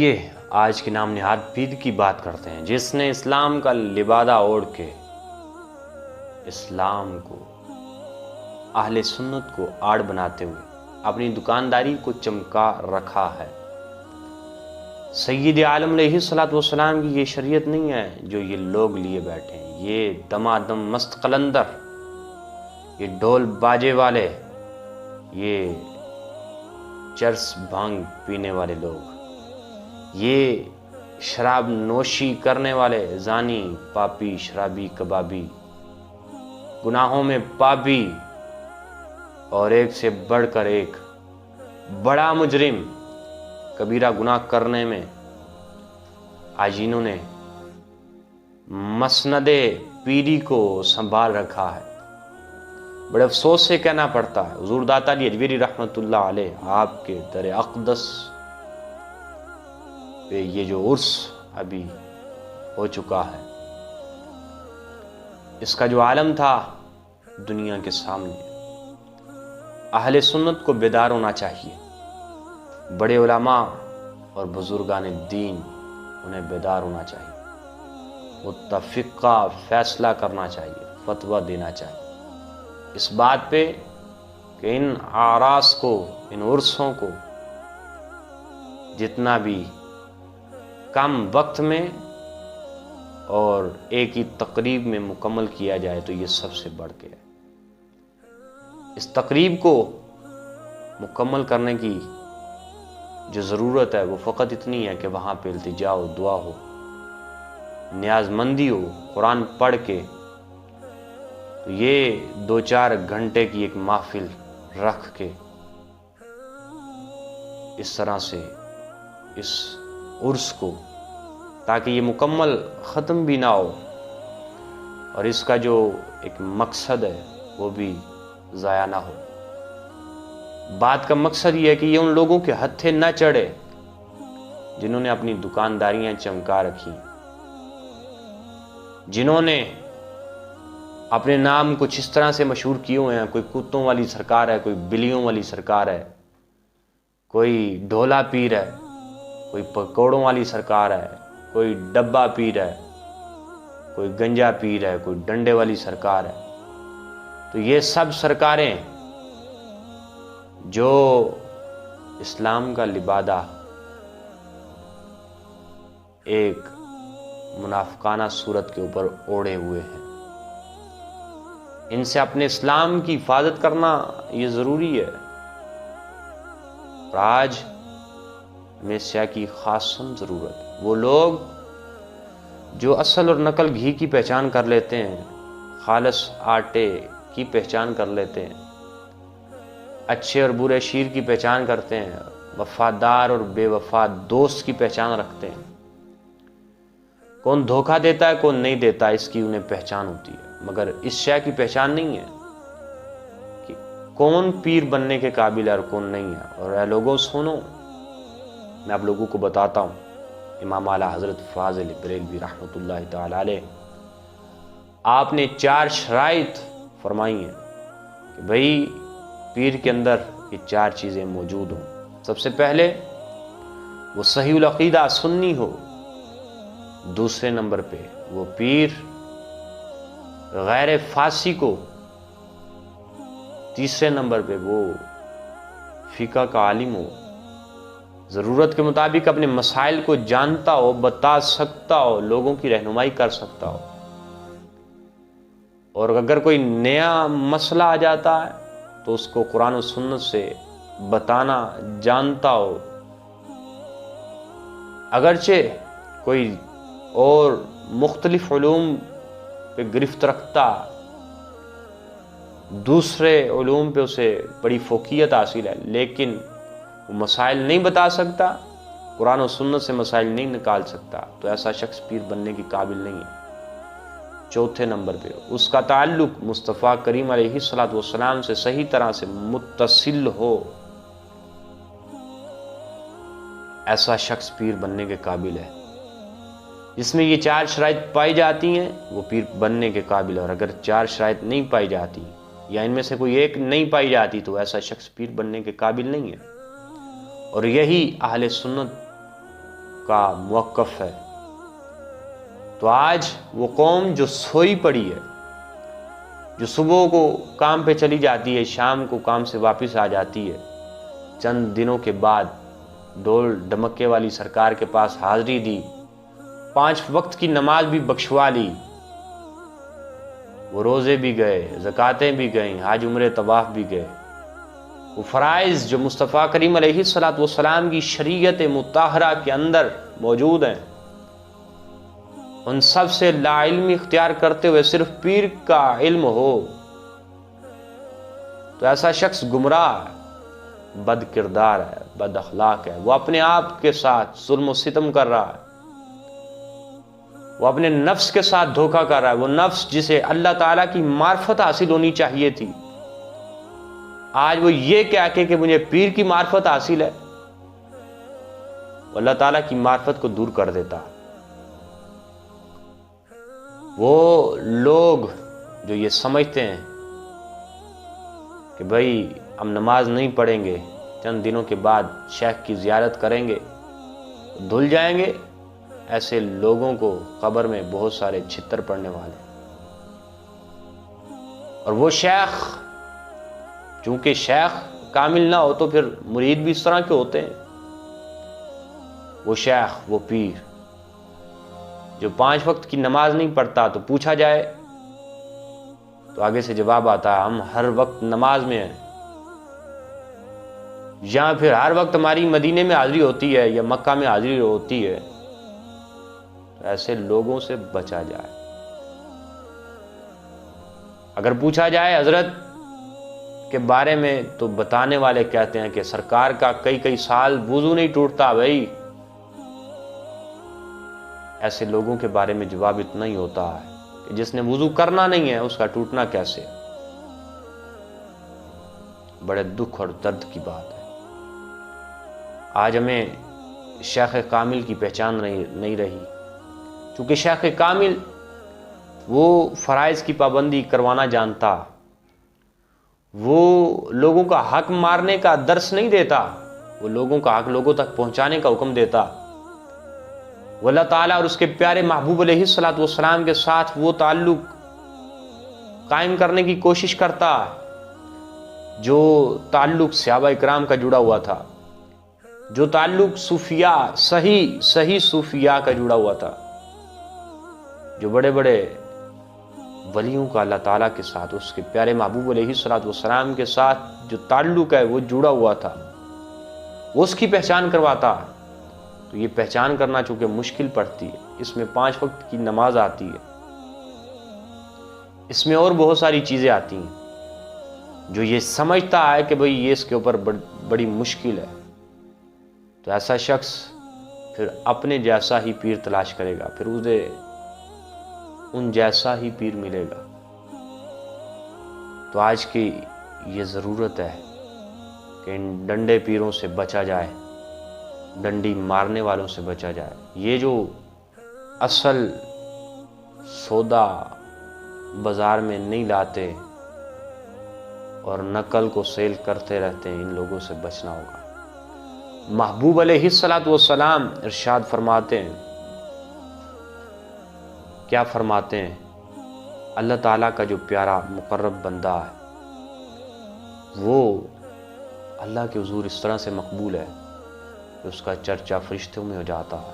یہ آج کے نام نہاد پیر کی بات کرتے ہیں، جس نے اسلام کا لبادہ اوڑھ کے اسلام کو، اہل سنت کو آڑ بناتے ہوئے اپنی دکانداری کو چمکا رکھا ہے۔ سید عالم علیہ الصلوۃ والسلام کی یہ شریعت نہیں ہے جو یہ لوگ لیے بیٹھے ہیں، یہ دمادم مست قلندر، یہ ڈھول باجے والے، یہ چرس بھانگ پینے والے لوگ، یہ شراب نوشی کرنے والے زانی، پاپی، شرابی، کبابی، گناہوں میں پاپی اور ایک سے بڑھ کر ایک بڑا مجرم، کبیرہ گناہ کرنے میں آج انہوں نے مسند پیری کو سنبھال رکھا ہے۔ بڑے افسوس سے کہنا پڑتا ہے، حضور داتا علی اجمیری رحمۃ اللہ علیہ آپ کے در اقدس پہ یہ جو عرس ابھی ہو چکا ہے، اس کا جو عالم تھا دنیا کے سامنے، اہل سنت کو بیدار ہونا چاہیے، بڑے علماء اور بزرگان دین انہیں بیدار ہونا چاہیے، متفقہ فیصلہ کرنا چاہیے، فتویٰ دینا چاہیے اس بات پہ کہ ان اعراس کو، ان عرسوں کو جتنا بھی کم وقت میں اور ایک ہی تقریب میں مکمل کیا جائے تو یہ سب سے بڑھ کے ہے۔ اس تقریب کو مکمل کرنے کی جو ضرورت ہے وہ فقط اتنی ہے کہ وہاں پہ التجا ہو، دعا ہو، نیاز مندی ہو، قرآن پڑھ کے تو یہ 2-4 گھنٹے کی ایک محفل رکھ کے اس طرح سے اس عرس کو، تاکہ یہ مکمل ختم بھی نہ ہو اور اس کا جو ایک مقصد ہے وہ بھی ضائع نہ ہو۔ بات کا مقصد یہ ہے کہ یہ ان لوگوں کے ہتھے نہ چڑھے جنہوں نے اپنی دکانداریاں چمکا رکھی، جنہوں نے اپنے نام کچھ اس طرح سے مشہور کیے ہوئے ہیں، کوئی کتوں والی سرکار ہے، کوئی بلیوں والی سرکار ہے، کوئی ڈھولا پیر ہے، کوئی پکوڑوں والی سرکار ہے، کوئی ڈبہ پیر ہے، کوئی گنجا پیر ہے، کوئی ڈنڈے والی سرکار ہے۔ تو یہ سب سرکاریں جو اسلام کا لبادہ ایک منافقانہ صورت کے اوپر اوڑھے ہوئے ہیں، ان سے اپنے اسلام کی حفاظت کرنا یہ ضروری ہے۔ اور آج میں سیاہ کی خاص ضرورت ہے۔ وہ لوگ جو اصل اور نقل گھی کی پہچان کر لیتے ہیں، خالص آٹے کی پہچان کر لیتے ہیں، اچھے اور برے شیر کی پہچان کرتے ہیں، وفادار اور بے وفا دوست کی پہچان رکھتے ہیں، کون دھوکہ دیتا ہے کون نہیں دیتا اس کی انہیں پہچان ہوتی ہے، مگر اس شے کی پہچان نہیں ہے کہ کون پیر بننے کے قابل ہے اور کون نہیں ہے۔ اور اے لوگوں سنو، میں آپ لوگوں کو بتاتا ہوں، امام اعلیٰ حضرت فاضل بریلوی رحمۃ اللہ تعالی علیہ آپ نے 4 شرائط فرمائی ہیں کہ بھئی پیر کے اندر یہ 4 چیزیں موجود ہوں۔ سب سے پہلے وہ صحیح العقیدہ سنی ہو، دوسرے نمبر پہ وہ پیر غیر فاسق ہو، تیسرے نمبر پہ وہ فقہ کا عالم ہو، ضرورت کے مطابق اپنے مسائل کو جانتا ہو، بتا سکتا ہو، لوگوں کی رہنمائی کر سکتا ہو، اور اگر کوئی نیا مسئلہ آ جاتا ہے تو اس کو قرآن و سنت سے بتانا جانتا ہو، اگرچہ کوئی اور مختلف علوم پہ گرفت رکھتا، دوسرے علوم پہ اسے بڑی فوقیت حاصل ہے، لیکن وہ مسائل نہیں بتا سکتا، قرآن و سنت سے مسائل نہیں نکال سکتا، تو ایسا شخص پیر بننے کی قابل نہیں ہے۔ چوتھے نمبر پہ اس کا تعلق مصطفیٰ کریم علیہ الصلوۃ والسلام سے صحیح طرح سے متصل ہو، ایسا شخص پیر بننے کے قابل ہے۔ جس میں یہ 4 شرائط پائی جاتی ہیں وہ پیر بننے کے قابل ہے، اور اگر 4 شرائط نہیں پائی جاتی یا ان میں سے کوئی ایک نہیں پائی جاتی تو ایسا شخص پیر بننے کے قابل نہیں ہے۔ اور یہی اہل سنت کا موقف ہے۔ تو آج وہ قوم جو سوئی پڑی ہے، جو صبح کو کام پہ چلی جاتی ہے، شام کو کام سے واپس آ جاتی ہے، چند دنوں کے بعد ڈول ڈمکے والی سرکار کے پاس حاضری دی، 5 وقت کی نماز بھی بخشوا لی، وہ روزے بھی گئے، زکاتیں بھی گئیں، حج عمرے طواف بھی گئے، وہ فرائض جو مصطفیٰ کریم علیہ الصلوۃ والسلام کی شریعت مطہرہ کے اندر موجود ہیں، ان سب سے لا علمی اختیار کرتے ہوئے صرف پیر کا علم ہو، تو ایسا شخص گمراہ ہے، بد کردار ہے، بد اخلاق ہے، وہ اپنے آپ کے ساتھ ظلم و ستم کر رہا ہے، وہ اپنے نفس کے ساتھ دھوکہ کر رہا ہے، وہ نفس جسے اللہ تعالیٰ کی معرفت حاصل ہونی چاہیے تھی، آج وہ یہ کہہ کے کہ مجھے پیر کی معرفت حاصل ہے، وہ اللہ تعالیٰ کی معرفت کو دور کر دیتا ہے۔ وہ لوگ جو یہ سمجھتے ہیں کہ بھائی ہم نماز نہیں پڑھیں گے، چند دنوں کے بعد شیخ کی زیارت کریں گے، دھل جائیں گے، ایسے لوگوں کو قبر میں بہت سارے چھتر پڑنے والے ہیں۔ اور وہ شیخ، چونکہ شیخ کامل نہ ہو تو پھر مرید بھی اس طرح کے ہوتے ہیں، وہ شیخ، وہ پیر جو 5 وقت کی نماز نہیں پڑھتا، تو پوچھا جائے تو آگے سے جواب آتا ہے ہم ہر وقت نماز میں ہیں، یا پھر ہر وقت ہماری مدینے میں حاضری ہوتی ہے یا مکہ میں حاضری ہوتی ہے۔ تو ایسے لوگوں سے بچا جائے۔ اگر پوچھا جائے حضرت کے بارے میں تو بتانے والے کہتے ہیں کہ سرکار کا کئی سال وضو نہیں ٹوٹتا۔ بھائی ایسے لوگوں کے بارے میں جواب اتنا ہی ہوتا ہے کہ جس نے وضو کرنا نہیں ہے اس کا ٹوٹنا کیسے؟ بڑے دکھ اور درد کی بات ہے۔ آج ہمیں شیخ کامل کی پہچان نہیں رہی، چونکہ شیخ کامل وہ فرائض کی پابندی کروانا جانتا، وہ لوگوں کا حق مارنے کا درس نہیں دیتا، وہ لوگوں کا حق لوگوں تک پہنچانے کا حکم دیتا، وہ اللہ تعالیٰ اور اس کے پیارے محبوب علیہ الصلوۃ والسلام کے ساتھ وہ تعلق قائم کرنے کی کوشش کرتا جو تعلق صحابہ اکرام کا جڑا ہوا تھا، جو تعلق صوفیاء صحیح صوفیاء کا جڑا ہوا تھا، جو بڑے بڑے ولیوں کا اللہ تعالیٰ کے ساتھ، اس کے پیارے محبوب علیہ الصلوۃ والسلام کے ساتھ جو تعلق ہے وہ جڑا ہوا تھا، وہ اس کی پہچان کرواتا۔ تو یہ پہچان کرنا چونکہ مشکل پڑتی ہے، اس میں 5 وقت کی نماز آتی ہے، اس میں اور بہت ساری چیزیں آتی ہیں، جو یہ سمجھتا ہے کہ بھئی یہ اس کے اوپر بڑی مشکل ہے، تو ایسا شخص پھر اپنے جیسا ہی پیر تلاش کرے گا، پھر اسے ان جیسا ہی پیر ملے گا۔ تو آج کی یہ ضرورت ہے کہ ان ڈنڈے پیروں سے بچا جائے، ڈنڈی مارنے والوں سے بچا جائے۔ یہ جو اصل سودا بازار میں نہیں لاتے اور نقل کو سیل کرتے رہتے ہیں، ان لوگوں سے بچنا ہوگا۔ محبوب علیہ الصلوۃ والسلام ارشاد فرماتے ہیں، کیا فرماتے ہیں؟ اللہ تعالیٰ کا جو پیارا مقرب بندہ ہے وہ اللہ کے حضور اس طرح سے مقبول ہے کہ اس کا چرچا فرشتوں میں ہو جاتا ہے،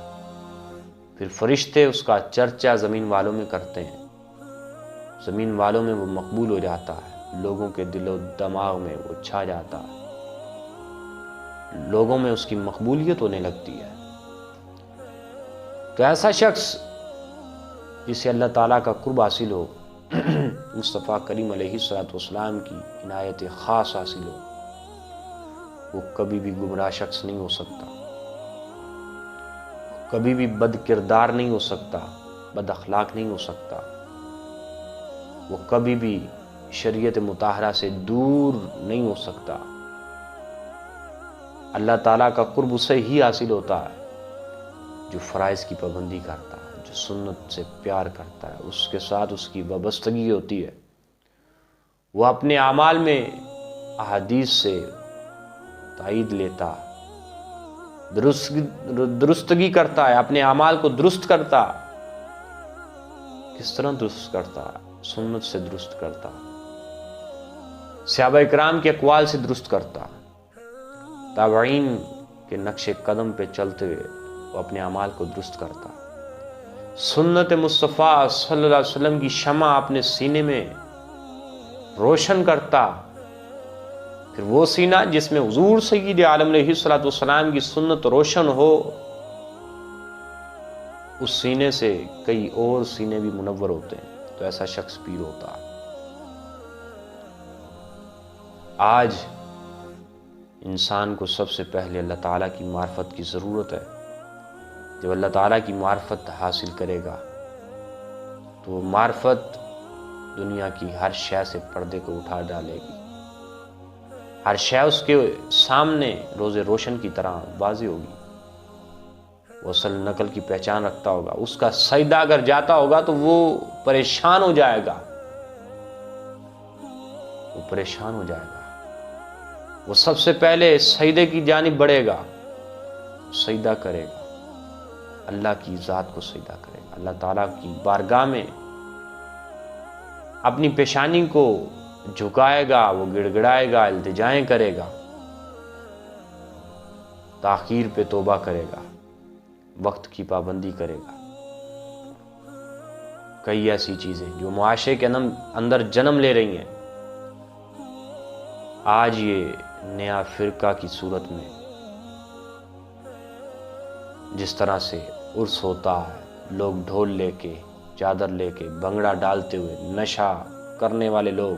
پھر فرشتے اس کا چرچا زمین والوں میں کرتے ہیں، زمین والوں میں وہ مقبول ہو جاتا ہے، لوگوں کے دل و دماغ میں وہ چھا جاتا ہے، لوگوں میں اس کی مقبولیت ہونے لگتی ہے۔ تو ایسا شخص جسے اللہ تعالیٰ کا قرب حاصل ہو، مصطفیٰ کریم علیہ الصلوۃ والسلام کی عنایت خاص حاصل ہو، وہ کبھی بھی گمراہ شخص نہیں ہو سکتا، کبھی بھی بد کردار نہیں ہو سکتا، بد اخلاق نہیں ہو سکتا، وہ کبھی بھی شریعت مطہرہ سے دور نہیں ہو سکتا۔ اللہ تعالیٰ کا قرب اسے ہی حاصل ہوتا ہے جو فرائض کی پابندی کرتا ہے، جو سنت سے پیار کرتا ہے، اس کے ساتھ اس کی وابستگی ہوتی ہے، وہ اپنے اعمال میں احادیث سے تائید لیتا، درستگی کرتا ہے، اپنے اعمال کو درست کرتا. کس طرح درست کرتا ہے؟ سنت سے درست کرتا، صحابہ اکرام کے اقوال سے درست کرتا، تابعین کے نقش قدم پہ چلتے ہوئے وہ اپنے اعمال کو درست کرتا. سنت مصطفیٰ صلی اللہ علیہ وسلم کی شمع اپنے سینے میں روشن کرتا. پھر وہ سینہ جس میں حضور سید عالم علیہ الصلوۃ والسلام کی سنت روشن ہو، اس سینے سے کئی اور سینے بھی منور ہوتے ہیں، تو ایسا شخص پیر ہوتا ہے. آج انسان کو سب سے پہلے اللہ تعالیٰ کی معرفت کی ضرورت ہے. جب اللہ تعالیٰ کی معرفت حاصل کرے گا تو وہ معرفت دنیا کی ہر شے سے پردے کو اٹھا ڈالے گی. ہر شے اس کے سامنے روز روشن کی طرح واضح ہوگی. وہ اصل نقل کی پہچان رکھتا ہوگا. اس کا سجدہ اگر جاتا ہوگا تو وہ پریشان ہو جائے گا. وہ پریشان ہو جائے گا. وہ سب سے پہلے سجدے کی جانب بڑھے گا، سجدہ کرے گا، اللہ کی ذات کو سجدہ کرے گا. اللہ تعالیٰ کی بارگاہ میں اپنی پیشانی کو جھکائے گا، وہ گڑ گڑائے گا، التجائیں کرے گا، تاخیر پہ توبہ کرے گا، وقت کی پابندی کرے گا. کئی ایسی چیزیں جو معاشرے کے اندر جنم لے رہی ہیں، آج یہ نیا فرقہ کی صورت میں جس طرح سے عرس ہوتا ہے، لوگ ڈھول لے کے، چادر لے کے، بھنگڑا ڈالتے ہوئے، نشہ کرنے والے لوگ،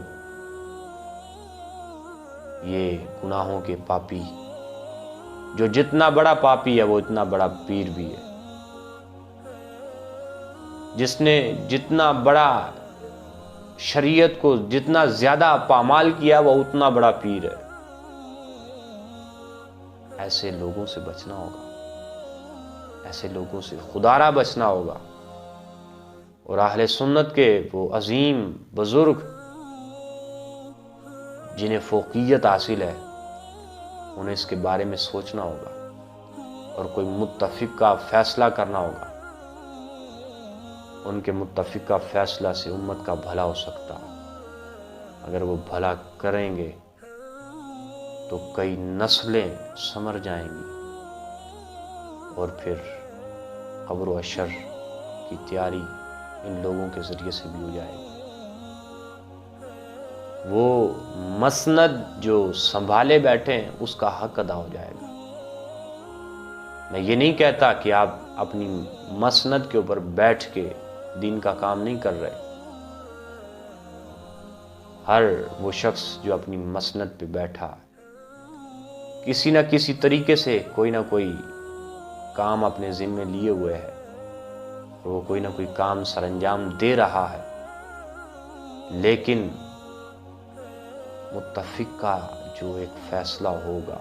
یہ گناہوں کے پاپی. جو جتنا بڑا پاپی ہے وہ اتنا بڑا پیر بھی ہے. جس نے جتنا بڑا شریعت کو جتنا زیادہ پامال کیا وہ اتنا بڑا پیر ہے. ایسے لوگوں سے بچنا ہوگا، ایسے لوگوں سے خدارہ بچنا ہوگا. اور اہل سنت کے وہ عظیم بزرگ جنہیں فوقیت حاصل ہے، انہیں اس کے بارے میں سوچنا ہوگا اور کوئی متفقہ فیصلہ کرنا ہوگا. ان کے متفقہ فیصلہ سے امت کا بھلا ہو سکتا. اگر وہ بھلا کریں گے تو کئی نسلیں سنور جائیں گی اور پھر قبر و حشر کی تیاری ان لوگوں کے ذریعے سے بھی ہو جائے گی. وہ مسند جو سنبھالے بیٹھے ہیں اس کا حق ادا ہو جائے گا. میں یہ نہیں کہتا کہ آپ اپنی مسند کے اوپر بیٹھ کے دین کا کام نہیں کر رہے. ہر وہ شخص جو اپنی مسند پہ بیٹھا کسی نہ کسی طریقے سے کوئی نہ کوئی کام اپنے ذمے لیے ہوئے ہے اور وہ کوئی نہ کوئی کام سر انجام دے رہا ہے. لیکن متفقہ جو ایک فیصلہ ہوگا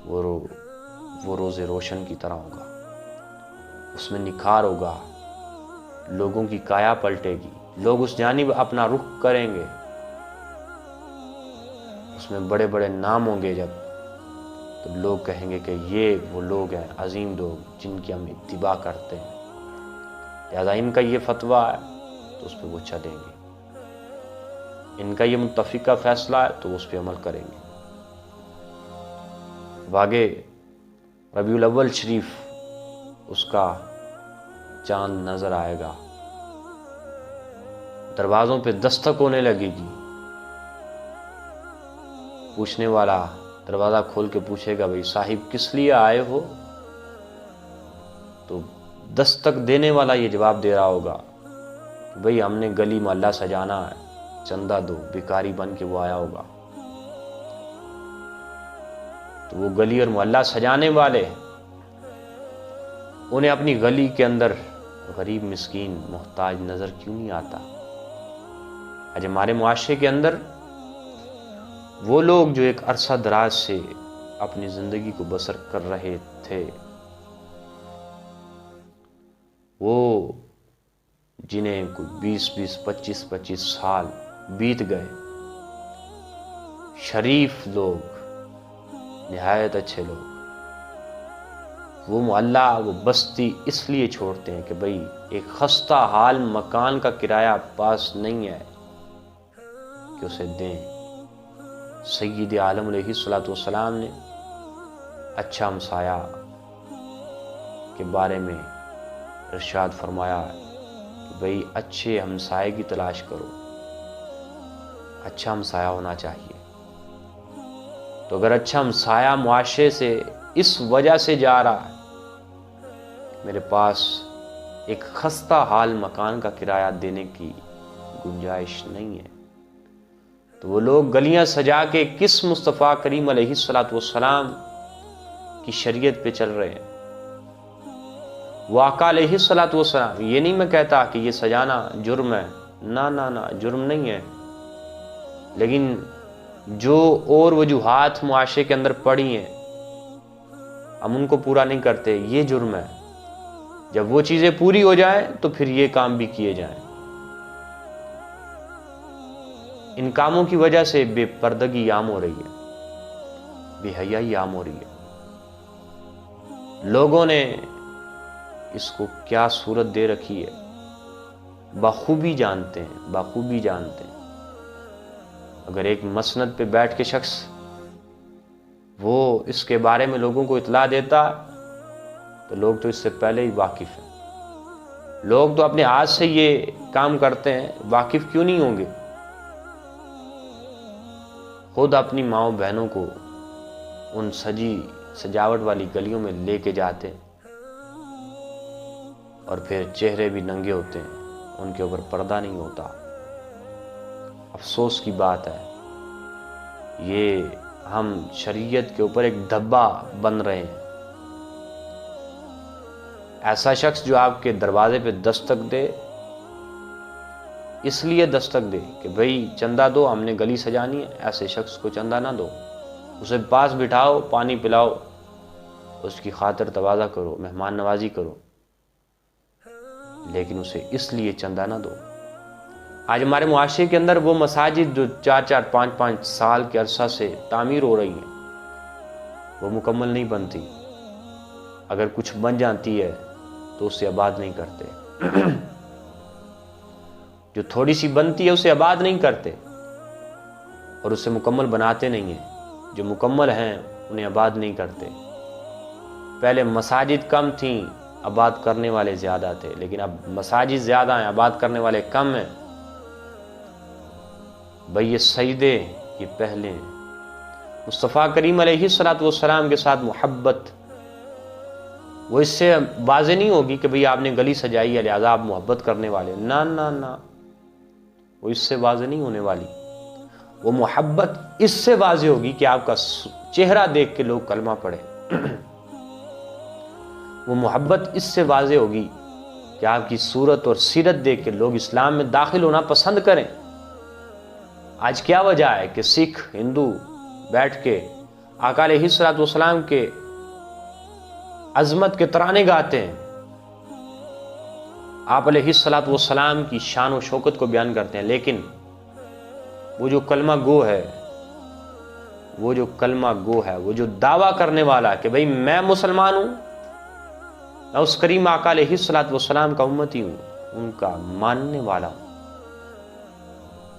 وہ روز روشن کی طرح ہوگا. اس میں نکھار ہوگا، لوگوں کی کایا پلٹے گی، لوگ اس جانب اپنا رخ کریں گے. اس میں بڑے بڑے نام ہوں گے. جب تو لوگ کہیں گے کہ یہ وہ لوگ ہیں عظیم لوگ جن کی ہم اتباع کرتے ہیں، لہذا ان کا یہ فتویٰ ہے تو اس پہ وہ چلیں گے، ان کا یہ متفقہ فیصلہ ہے تو اس پہ عمل کریں گے. آگے ربیع الاول شریف اس کا چاند نظر آئے گا، دروازوں پہ دستک ہونے لگے گی. پوچھنے والا دروازہ کھول کے پوچھے گا بھئی صاحب کس لیے آئے ہو؟ تو دستک دینے والا یہ جواب دے رہا ہوگا بھئی ہم نے گلی محلہ سجانا ہے، چندہ دو. بھکاری بن کے وہ آیا ہوگا. تو وہ گلی اور محلہ سجانے والے انہیں اپنی گلی کے اندر غریب مسکین محتاج نظر کیوں نہیں آتا؟ آج ہمارے معاشرے کے اندر وہ لوگ جو ایک عرصہ دراز سے اپنی زندگی کو بسر کر رہے تھے، وہ جنہیں کوئی 20 25 سال بیت گئے، شریف لوگ، نہایت اچھے لوگ، وہ محلہ وہ بستی اس لیے چھوڑتے ہیں کہ بھئی ایک خستہ حال مکان کا کرایہ پاس نہیں ہے کہ اسے دیں۔ سید عالم علیہ السلام نے اچھا ہمسایہ کے بارے میں ارشاد فرمایا کہ بھئی اچھے ہمسائے کی تلاش کرو، اچھا ہمسایہ ہونا چاہیے۔ تو اگر اچھا ہمسایہ معاشرے سے اس وجہ سے جا رہا ہے میرے پاس ایک خستہ حال مکان کا کرایہ دینے کی گنجائش نہیں ہے، تو وہ لوگ گلیاں سجا کے کس مصطفیٰ کریم علیہ السلام کی شریعت پہ چل رہے ہیں؟ وہ آقا علیہ السلام، یہ نہیں میں کہتا کہ یہ سجانا جرم ہے، نہ جرم نہیں ہے، لیکن جو اور وجوہات معاشرے کے اندر پڑی ہیں ہم ان کو پورا نہیں کرتے، یہ جرم ہے۔ جب وہ چیزیں پوری ہو جائیں تو پھر یہ کام بھی کیے جائیں۔ ان کاموں کی وجہ سے بے پردگی عام ہو رہی ہے، بے حیائی عام ہو رہی ہے۔ لوگوں نے اس کو کیا صورت دے رکھی ہے بخوبی جانتے ہیں۔ اگر ایک مسند پہ بیٹھ کے شخص وہ اس کے بارے میں لوگوں کو اطلاع دیتا تو لوگ تو اس سے پہلے ہی واقف ہیں۔ لوگ تو اپنے ہاتھ سے یہ کام کرتے ہیں، واقف کیوں نہیں ہوں گے؟ خود اپنی ماؤں بہنوں کو ان سجی سجاوٹ والی گلیوں میں لے کے جاتے اور پھر چہرے بھی ننگے ہوتے ہیں، ان کے اوپر پردہ نہیں ہوتا۔ افسوس کی بات ہے، یہ ہم شریعت کے اوپر ایک دھبا بن رہے ہیں۔ ایسا شخص جو آپ کے دروازے پہ دستک دے، اس لیے دستک دے کہ بھئی چندہ دو، ہم نے گلی سجانی ہے، ایسے شخص کو چندہ نہ دو، اسے پاس بٹھاؤ، پانی پلاؤ، اس کی خاطر تواضع کرو، مہمان نوازی کرو، لیکن اسے اس لیے چندہ نہ دو۔ آج ہمارے معاشرے کے اندر وہ مساجد جو 4 5 سال کے عرصہ سے تعمیر ہو رہی ہیں وہ مکمل نہیں بنتی، اگر کچھ بن جاتی ہے تو اسے آباد نہیں کرتے، جو تھوڑی سی بنتی ہے اسے آباد نہیں کرتے اور اسے مکمل بناتے نہیں ہیں، جو مکمل ہیں انہیں آباد نہیں کرتے۔ پہلے مساجد کم تھیں، آباد کرنے والے زیادہ تھے، لیکن اب مساجد زیادہ ہیں، آباد کرنے والے کم ہیں۔ بھئی یہ سجدے یہ پہلے ہیں۔ مصطفیٰ کریم علیہ السلام کے ساتھ محبت وہ اس سے واضح نہیں ہوگی کہ بھئی آپ نے گلی سجائی ہے لہذا آپ محبت کرنے والے، نہ، وہ اس سے واضح نہیں ہونے والی۔ وہ محبت اس سے واضح ہوگی کہ آپ کا چہرہ دیکھ کے لوگ کلمہ پڑھیں۔ وہ محبت اس سے واضح ہوگی کہ آپ کی صورت اور سیرت دیکھ کے لوگ اسلام میں داخل ہونا پسند کریں۔ آج کیا وجہ ہے کہ سکھ ہندو بیٹھ کے آقا علیہ السلام کے عظمت کے ترانے گاتے ہیں، آپ علیہ السلام کی شان و شوکت کو بیان کرتے ہیں، لیکن وہ جو کلمہ گو ہے، وہ جو دعویٰ کرنے والا کہ بھئی میں مسلمان ہوں، میں اس کریم آقا علیہ السلام کا امتی ہوں، ان کا ماننے والا ہوں،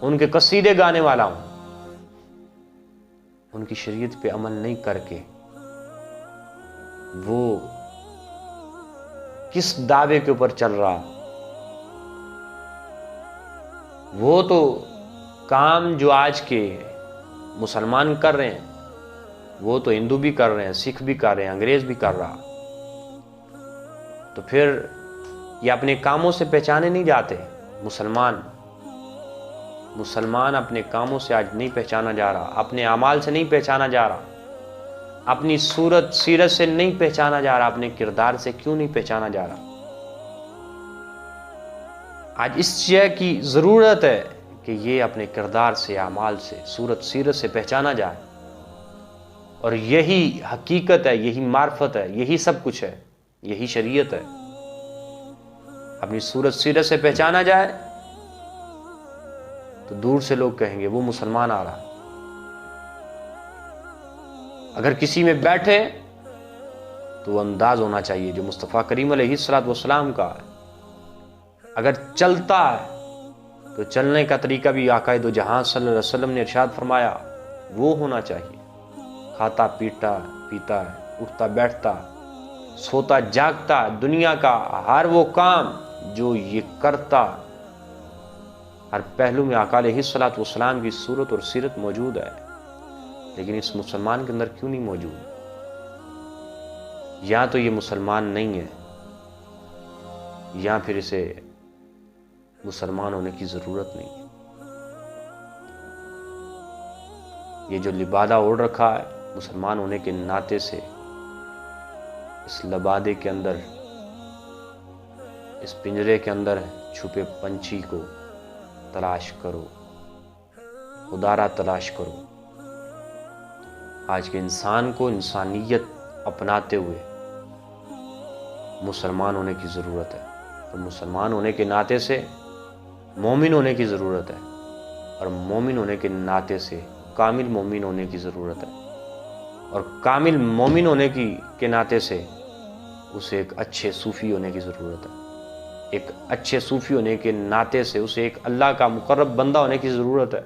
ان کے قصیدے گانے والا ہوں، ان کی شریعت پہ عمل نہیں کر کے وہ کس دعوے کے اوپر چل رہا؟ وہ تو کام جو آج کے مسلمان کر رہے ہیں وہ تو ہندو بھی کر رہے ہیں، سکھ بھی کر رہے ہیں، انگریز بھی کر رہا، تو پھر یہ اپنے کاموں سے پہچانے نہیں جاتے۔ مسلمان اپنے کاموں سے آج نہیں پہچانا جا رہا، اپنے اعمال سے نہیں پہچانا جا رہا، اپنی صورت سیرت سے نہیں پہچانا جا رہا، اپنے کردار سے کیوں نہیں پہچانا جا رہا؟ آج اس چیز کی ضرورت ہے کہ یہ اپنے کردار سے، اعمال سے، صورت سیرت سے پہچانا جائے، اور یہی حقیقت ہے، یہی معرفت ہے، یہی سب کچھ ہے، یہی شریعت ہے۔ اپنی صورت سیرت سے پہچانا جائے تو دور سے لوگ کہیں گے وہ مسلمان آ رہا ہے۔ اگر کسی میں بیٹھے تو وہ انداز ہونا چاہیے جو مصطفیٰ کریم علیہ الصلوۃ والسلام کا ہے۔ اگر چلتا ہے تو چلنے کا طریقہ بھی آقا دو جہاں صلی اللہ علیہ وسلم نے ارشاد فرمایا وہ ہونا چاہیے۔ کھاتا پیتا ہے، اٹھتا بیٹھتا، سوتا جاگتا، دنیا کا ہر وہ کام جو یہ کرتا، ہر پہلو میں آقا علیہ الصلوۃ والسلام کی صورت اور سیرت موجود ہے، لیکن اس مسلمان کے اندر کیوں نہیں موجود؟ یا تو یہ مسلمان نہیں ہے، یا پھر اسے مسلمان ہونے کی ضرورت نہیں ہے۔ یہ جو لبادہ اوڑھ رکھا ہے مسلمان ہونے کے ناطے سے، اس لبادے کے اندر، اس پنجرے کے اندر چھپے پنچھی کو تلاش کرو، خدا را تلاش کرو۔ آج کے انسان کو انسانیت اپناتے ہوئے مسلمان ہونے کی ضرورت ہے، اور مسلمان ہونے کے ناطے سے مومن ہونے کی ضرورت ہے، اور مومن ہونے کے ناطے سے کامل مومن ہونے کی ضرورت ہے، اور کامل مومن ہونے کے ناطے سے اسے ایک اچھے صوفی ہونے کی ضرورت ہے، ایک اچھے صوفی ہونے کے ناطے سے اسے ایک اللہ کا مقرب بندہ ہونے کی ضرورت ہے۔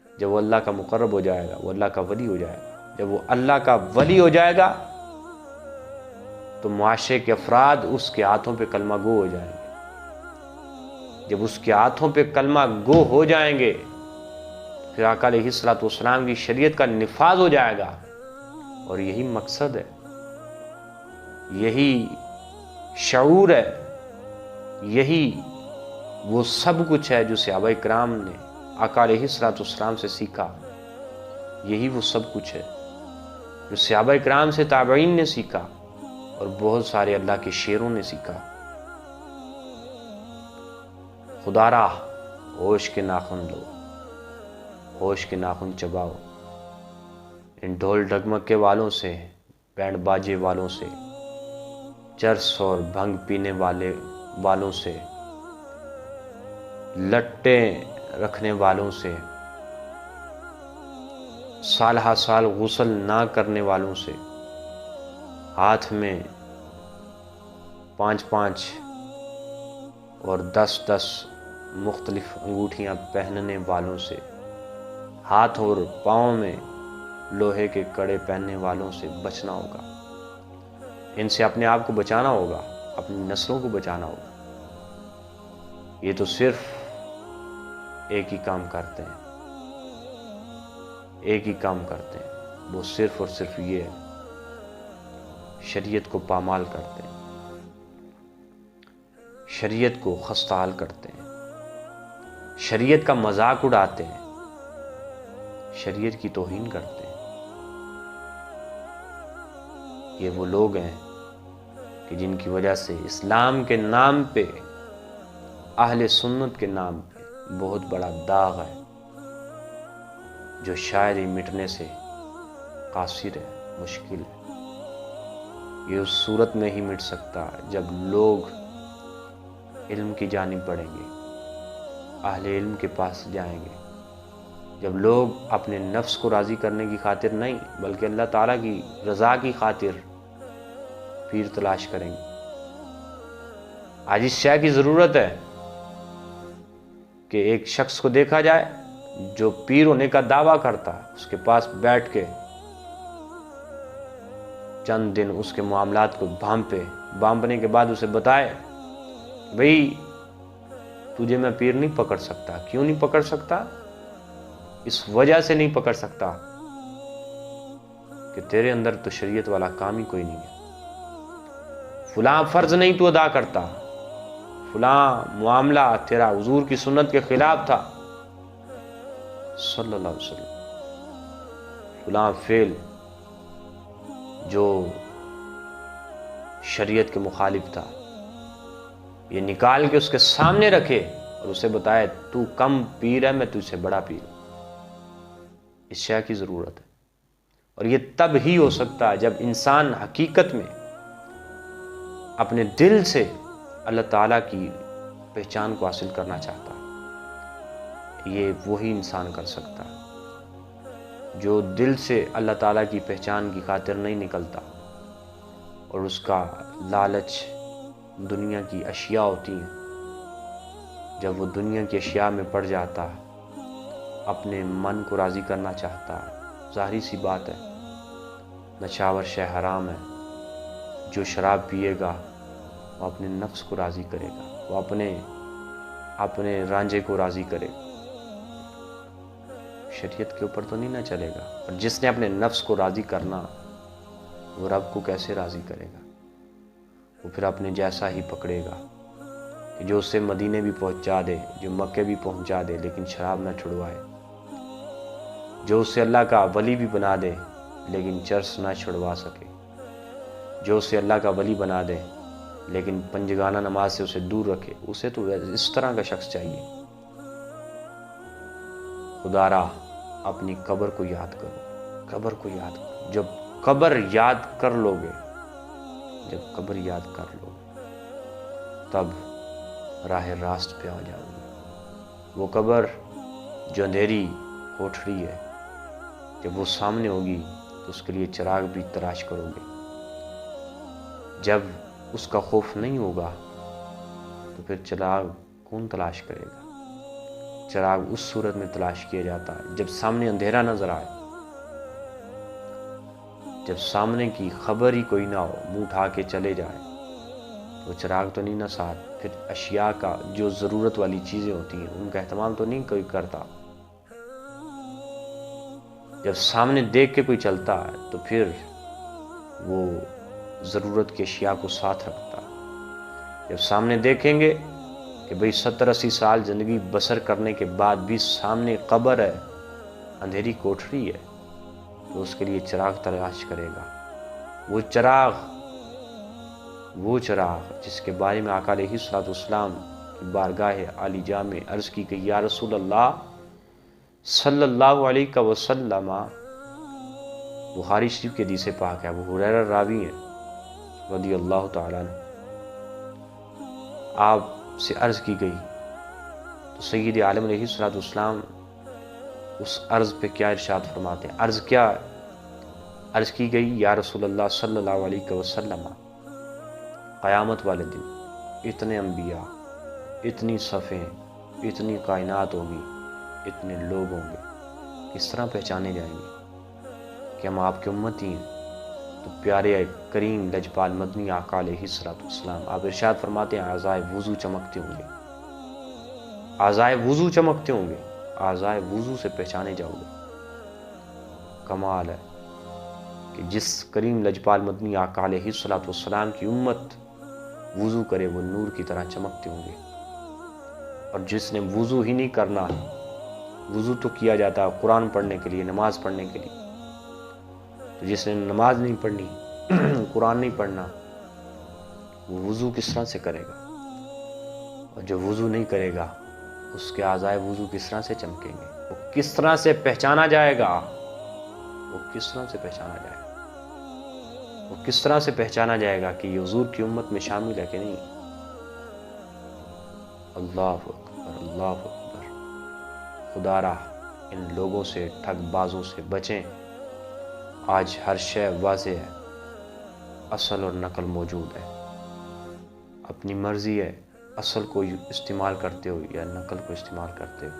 جب وہ اللہ کا مقرب ہو جائے گا، وہ اللہ کا ولی ہو جائے گا، جب وہ اللہ کا ولی ہو جائے گا تو معاشرے کے افراد اس کے ہاتھوں پہ کلمہ گو ہو جائیں گے۔ جب اس کے ہاتھوں پہ کلمہ گو ہو جائیں گے پھر آقا علیہ الصلوۃ والسلام کی شریعت کا نفاذ ہو جائے گا، اور یہی مقصد ہے، یہی شعور ہے، یہی وہ سب کچھ ہے جو صحابہ کرام نے آقا علیہ الصلوۃ والسلام سے سیکھا۔ یہی وہ سب کچھ ہے جو صحابہ کرام سے تابعین نے سیکھا، اور بہت سارے اللہ کے شیروں نے سیکھا۔ خدا را ہوش کے ناخن لو، ہوش کے ناخن چباؤ، ان ڈھول ڈگمگے والوں سے، بینڈ باجے والوں سے، چرس اور بھنگ پینے والوں سے، لٹے رکھنے والوں سے، سال ہا سال غسل نہ کرنے والوں سے، ہاتھ میں 5 اور 10 مختلف انگوٹھیاں پہننے والوں سے، ہاتھ اور پاؤں میں لوہے کے کڑے پہننے والوں سے بچنا ہوگا۔ ان سے اپنے آپ کو بچانا ہوگا، اپنی نسلوں کو بچانا ہوگا۔ یہ تو صرف ایک ہی کام کرتے ہیں، ایک ہی کام کرتے ہیں، وہ صرف اور صرف یہ ہے، شریعت کو پامال کرتے ہیں، شریعت کو خستحال کرتے ہیں، شریعت کا مذاق اڑاتے ہیں، شریعت کی توہین کرتے ہیں۔ یہ وہ لوگ ہیں کہ جن کی وجہ سے اسلام کے نام پہ، اہل سنت کے نام پہ بہت بڑا داغ ہے، جو شاید ہی مٹنے سے قاصر ہے، مشکل ہے۔ یہ اس صورت میں ہی مٹ سکتا ہے جب لوگ علم کی جانب بڑھیں گے، اہل علم کے پاس جائیں گے، جب لوگ اپنے نفس کو راضی کرنے کی خاطر نہیں بلکہ اللہ تعالیٰ کی رضا کی خاطر پیر تلاش کریں گے۔ آج اس شے کی ضرورت ہے کہ ایک شخص کو دیکھا جائے جو پیر ہونے کا دعویٰ کرتا ہے، اس کے پاس بیٹھ کے چند دن اس کے معاملات کو بھانپنے کے بعد اسے بتائے، بھئی تجھے میں پیر نہیں پکڑ سکتا۔ کیوں نہیں پکڑ سکتا؟ اس وجہ سے نہیں پکڑ سکتا کہ تیرے اندر تو شریعت والا کام ہی کوئی نہیں ہے، فلاں فرض نہیں تو ادا کرتا، فلاں معاملہ تیرا حضور کی سنت کے خلاف تھا صلی اللہ علیہ وسلم، فلاں فعل جو شریعت کے مخالف تھا، یہ نکال کے اس کے سامنے رکھے اور اسے بتائے تو کم پیر ہے، میں تجھ سے بڑا پیر ہوں۔ اس شے کی ضرورت ہے، اور یہ تب ہی ہو سکتا ہے جب انسان حقیقت میں اپنے دل سے اللہ تعالیٰ کی پہچان کو حاصل کرنا چاہتا ہے۔ یہ وہی انسان کر سکتا ہے جو دل سے اللہ تعالیٰ کی پہچان کی خاطر نہیں نکلتا، اور اس کا لالچ دنیا کی اشیاء ہوتی ہیں، جب وہ دنیا کی اشیاء میں پڑ جاتا ہے، اپنے من کو راضی کرنا چاہتا ہے، ظاہری سی بات ہے نشاور شے حرام ہے۔ جو شراب پیے گا وہ اپنے نفس کو راضی کرے گا، وہ اپنے رانجھے کو راضی کرے گا، شریعت کے اوپر تو نہیں نہ چلے گا۔ اور جس نے اپنے نفس کو راضی کرنا وہ رب کو کیسے راضی کرے گا؟ وہ پھر اپنے جیسا ہی پکڑے گا کہ جو اسے مدینے بھی پہنچا دے، جو مکے بھی پہنچا دے، لیکن شراب نہ چھڑوائے، جو اسے اللہ کا ولی بھی بنا دے لیکن چرس نہ چھڑوا سکے، جو اسے اللہ کا ولی بنا دے لیکن پنجگانہ نماز سے اسے دور رکھے، اسے تو اس طرح کا شخص چاہیے۔ خدا را اپنی قبر کو یاد کرو، قبر کو یاد کرو۔ جب قبر یاد کر لو گے، جب قبر یاد کر لو گے تب راہ راست پہ آ جاؤ گے۔ وہ قبر جو اندھیری کوٹھڑی ہے، جب وہ سامنے ہوگی تو اس کے لیے چراغ بھی تلاش کرو گے۔ جب اس کا خوف نہیں ہوگا تو پھر چراغ کون تلاش کرے گا؟ چراغ اس صورت میں تلاش کیا جاتا ہے جب سامنے اندھیرا نظر آئے، جب سامنے کی خبر ہی کوئی نہ ہو، منہ اٹھا کے چلے جائے تو چراغ تو نہیں نہ ساتھ، پھر اشیاء کا جو ضرورت والی چیزیں ہوتی ہیں ان کا اہتمام تو نہیں کوئی کرتا۔ جب سامنے دیکھ کے کوئی چلتا ہے تو پھر وہ ضرورت کی اشیاء کو ساتھ رکھتا ہے۔ جب سامنے دیکھیں گے کہ بھئی 70-80 سال زندگی بسر کرنے کے بعد بھی سامنے قبر ہے، اندھیری کوٹھڑی ہے، تو اس کے لیے چراغ تلاش کرے گا۔ وہ چراغ جس کے بارے میں آقا علیہ الصلوۃ والسلام کی بارگاہ عالی جاء میں عرض کی کہ یا رسول اللہ صلی اللہ علیہ وسلم، بخاری شریف کے حدیث پاک ہے، ابو ہریرہ راوی ہیں رضی اللہ تعالیٰ عنہ، آپ سے عرض کی گئی تو سید عالم علیہ الصلوۃ والسلام اس عرض پہ کیا ارشاد فرماتے ہیں؟ عرض کی گئی یا رسول اللہ صلی اللہ علیہ وسلم، قیامت والے دن اتنے انبیاء، اتنی صفیں، اتنی کائنات ہوگی، اتنے لوگ ہوں گے، کس طرح پہچانے جائیں گے کہ ہم آپ کی امتی ہیں؟ تو پیارے کریم لجپال مدنی آقا علیہ الصلوۃ والسلام آپ ارشاد فرماتے ہیں اعضائے وضو چمکتے ہوں گے، اعضائے وضو چمکتے ہوں گے، اعضائے وضو سے پہچانے جاؤ گے۔ کمال ہے کہ جس کریم لجپال مدنی آقا علیہ الصلوۃ والسلام کی امت وضو کرے وہ نور کی طرح چمکتے ہوں گے، اور جس نے وضو ہی نہیں کرنا، وضو تو کیا جاتا ہے قرآن پڑھنے کے لیے، نماز پڑھنے کے لیے، تو جس نے نماز نہیں پڑھنی، قرآن نہیں پڑھنا، وہ وضو کس طرح سے کرے گا؟ اور جو وضو نہیں کرے گا اس کے اعضائے وضو کس طرح سے چمکیں گے؟ وہ کس طرح سے پہچانا جائے گا؟ وہ کس طرح سے پہچانا جائے گا؟ وہ کس طرح سے پہچانا جائے گا کہ یہ حضور کی امت میں شامل ہے کہ نہیں؟ اللہ اکبر، اللہ اکبر۔ خدا را ان لوگوں سے، ٹھگ بازوں سے بچیں۔ آج ہر شے واضح ہے، اصل اور نقل موجود ہے، اپنی مرضی ہے اصل کو استعمال کرتے ہو یا نقل کو استعمال کرتے ہو۔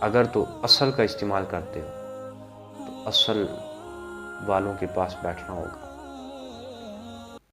اگر تو اصل کا استعمال کرتے ہو تو اصل والوں کے پاس بیٹھنا ہوگا،